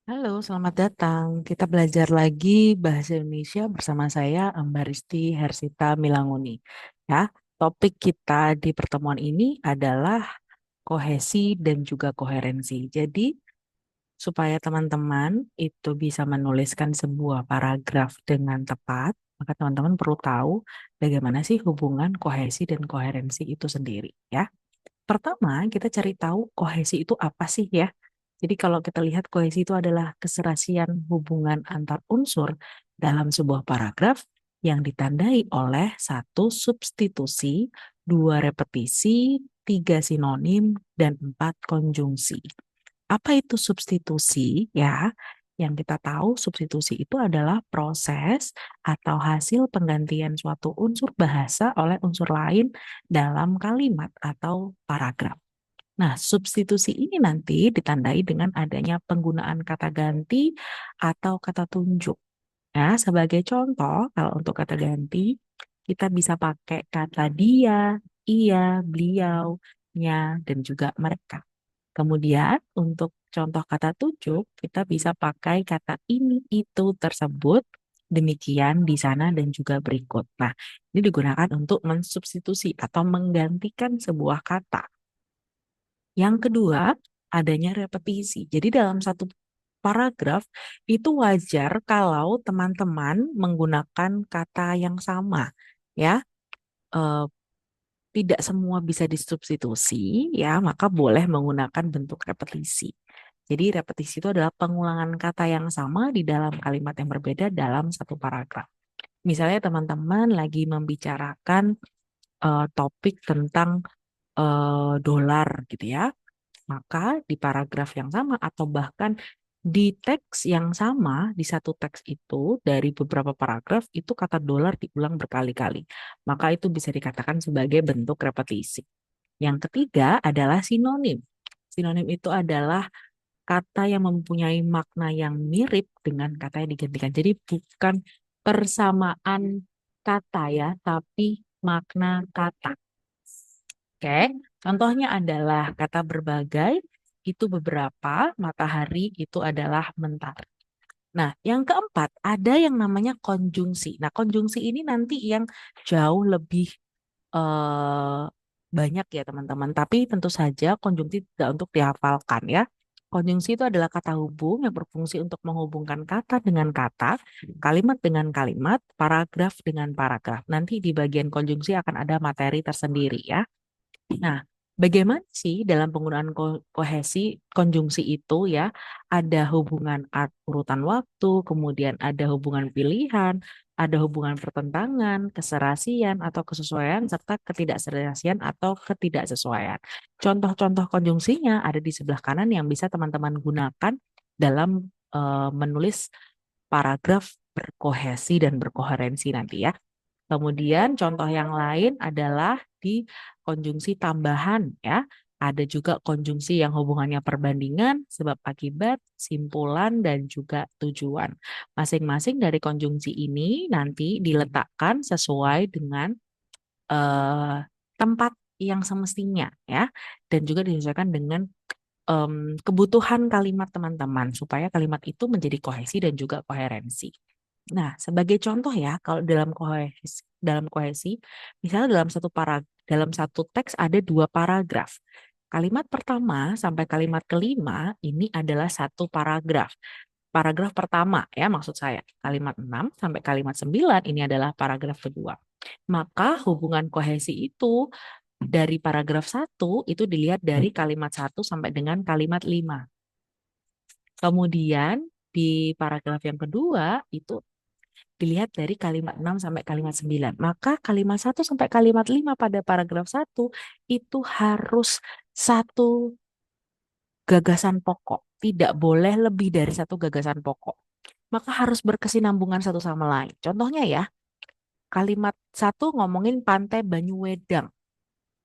Halo, selamat datang. Kita belajar lagi bahasa Indonesia bersama saya, Ambaristi Hersita Milanguni. Ya, topik kita di pertemuan ini adalah kohesi dan juga koherensi. Jadi, supaya teman-teman itu bisa menuliskan sebuah paragraf dengan tepat, maka teman-teman perlu tahu bagaimana sih hubungan kohesi dan koherensi itu sendiri, ya. Pertama, kita cari tahu kohesi itu apa sih ya. Jadi kalau kita lihat kohesi itu adalah keserasian hubungan antar unsur dalam sebuah paragraf yang ditandai oleh satu substitusi, dua repetisi, tiga sinonim, dan empat konjungsi. Apa itu substitusi? Ya, yang kita tahu substitusi itu adalah proses atau hasil penggantian suatu unsur bahasa oleh unsur lain dalam kalimat atau paragraf. Nah, substitusi ini nanti ditandai dengan adanya penggunaan kata ganti atau kata tunjuk. Ya, sebagai contoh, kalau untuk kata ganti, kita bisa pakai kata dia, ia, beliau, nya, dan juga mereka. Kemudian untuk contoh kata tunjuk, kita bisa pakai kata ini, itu, tersebut, demikian, di sana, dan juga berikut. Nah, ini digunakan untuk mensubstitusi atau menggantikan sebuah kata. Yang kedua, adanya repetisi. Jadi dalam satu paragraf itu wajar kalau teman-teman menggunakan kata yang sama, ya. Eh, Tidak semua bisa disubstitusi, ya, maka boleh menggunakan bentuk repetisi. Jadi repetisi itu adalah pengulangan kata yang sama di dalam kalimat yang berbeda dalam satu paragraf. Misalnya teman-teman lagi membicarakan topik tentang dolar gitu ya. Maka di paragraf yang sama atau bahkan di teks yang sama, di satu teks itu dari beberapa paragraf itu kata dolar diulang berkali-kali. Maka itu bisa dikatakan sebagai bentuk repetisi. Yang ketiga adalah sinonim. Sinonim itu adalah kata yang mempunyai makna yang mirip dengan kata yang digantikan. Jadi bukan persamaan kata ya, tapi makna kata. Oke, contohnya adalah kata berbagai itu beberapa, matahari itu adalah mentari. Nah, yang keempat ada yang namanya konjungsi. Nah, konjungsi ini nanti yang jauh lebih eh, banyak ya teman-teman. Tapi tentu saja konjungsi tidak untuk dihafalkan ya. Konjungsi itu adalah kata hubung yang berfungsi untuk menghubungkan kata dengan kata, kalimat dengan kalimat, paragraf dengan paragraf. Nanti di bagian konjungsi akan ada materi tersendiri ya. Nah, bagaimana sih dalam penggunaan kohesi konjungsi itu ya? Ada hubungan urutan waktu, kemudian ada hubungan pilihan, ada hubungan pertentangan, keserasian atau kesesuaian, serta ketidakserasian atau ketidaksesuaian. Contoh-contoh konjungsinya ada di sebelah kanan yang bisa teman-teman gunakan dalam menulis paragraf berkohesi dan berkoherensi nanti ya. Kemudian contoh yang lain adalah di konjungsi tambahan ya. Ada juga konjungsi yang hubungannya perbandingan, sebab akibat, simpulan, dan juga tujuan. Masing-masing dari konjungsi ini nanti diletakkan sesuai dengan eh, tempat yang semestinya ya. Dan juga disesuaikan dengan kebutuhan kalimat teman-teman supaya kalimat itu menjadi kohesi dan juga koherensi. Nah, sebagai contoh ya, kalau dalam kohesi, misalnya dalam satu teks ada dua paragraf. Kalimat pertama sampai kalimat kelima ini adalah satu paragraf. Paragraf pertama ya maksud saya, kalimat 6 sampai kalimat 9 ini adalah paragraf kedua. Maka hubungan kohesi itu dari paragraf satu itu dilihat dari kalimat satu sampai dengan kalimat 5. Kemudian di paragraf yang kedua itu dilihat dari kalimat 6 sampai kalimat 9. Maka kalimat satu sampai kalimat 5 pada paragraf satu itu harus satu gagasan pokok. Tidak boleh lebih dari satu gagasan pokok. Maka harus berkesinambungan satu sama lain. Contohnya ya, kalimat satu ngomongin Pantai Banyuwedang.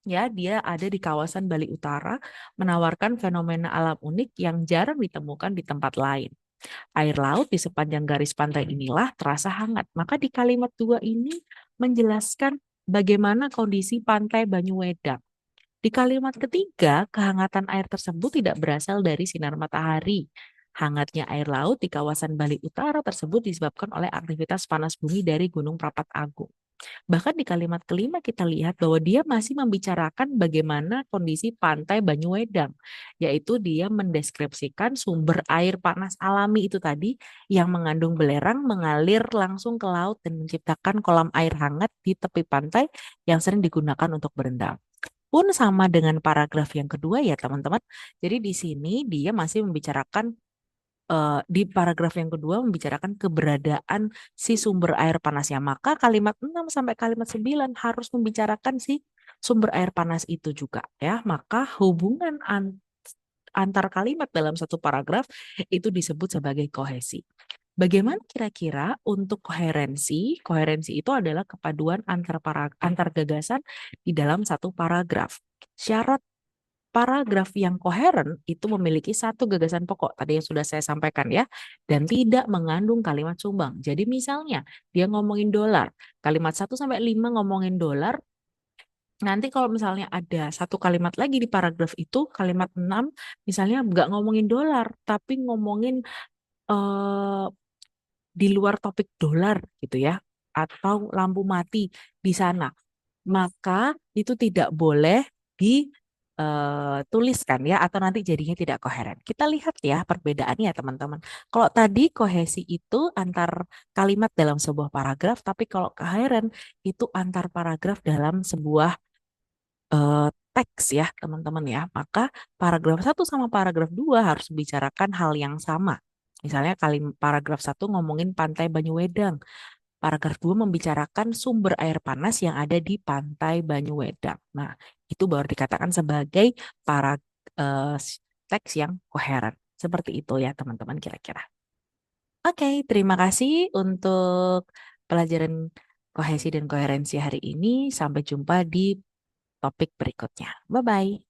Ya, dia ada di kawasan Bali Utara, menawarkan fenomena alam unik yang jarang ditemukan di tempat lain. Air laut di sepanjang garis pantai inilah terasa hangat. Maka di kalimat dua ini menjelaskan bagaimana kondisi pantai Banyuwedang. Di kalimat ketiga, kehangatan air tersebut tidak berasal dari sinar matahari, Hangatnya air laut di kawasan Bali Utara tersebut disebabkan oleh aktivitas panas bumi dari Gunung Prapat Agung. Bahkan di kalimat kelima kita lihat bahwa dia masih membicarakan bagaimana kondisi pantai Banyuwedang, yaitu dia mendeskripsikan sumber air panas alami itu tadi yang mengandung belerang mengalir langsung ke laut dan menciptakan kolam air hangat di tepi pantai yang sering digunakan untuk berendam. Pun sama dengan paragraf yang kedua ya teman-teman. Jadi di sini dia masih membicarakan di paragraf yang kedua membicarakan keberadaan si sumber air panasnya. Maka kalimat 6 sampai kalimat 9 harus membicarakan si sumber air panas itu juga ya. Maka hubungan antar kalimat dalam satu paragraf itu disebut sebagai kohesi. Bagaimana kira-kira untuk koherensi? Koherensi itu adalah kepaduan antar gagasan di dalam satu paragraf. Syarat paragraf yang koheren itu memiliki satu gagasan pokok tadi yang sudah saya sampaikan ya dan tidak mengandung kalimat sumbang. Jadi misalnya dia ngomongin dolar, kalimat 1 sampai 5 ngomongin dolar, nanti kalau misalnya ada satu kalimat lagi di paragraf itu, kalimat 6 misalnya nggak ngomongin dolar tapi ngomongin eh, di luar topik dolar gitu ya atau lampu mati di sana, maka itu tidak boleh dituliskan ya atau nanti jadinya tidak koheren. Kita lihat ya perbedaannya ya teman-teman. Kalau tadi kohesi itu antar kalimat dalam sebuah paragraf, tapi kalau koheren itu antar paragraf dalam sebuah eh, teks ya teman-teman ya. Maka paragraf 1 sama paragraf 2 harus membicarakan hal yang sama. Misalnya paragraf 1 ngomongin Pantai Banyuwedang. Paragraf 2 membicarakan sumber air panas yang ada di Pantai Banyuwedang. Nah, itu baru dikatakan sebagai para eh, teks yang koheren. Seperti itu ya teman-teman kira-kira. Oke, terima kasih untuk pelajaran kohesi dan koherensi hari ini. Sampai jumpa di topik berikutnya. Bye-bye.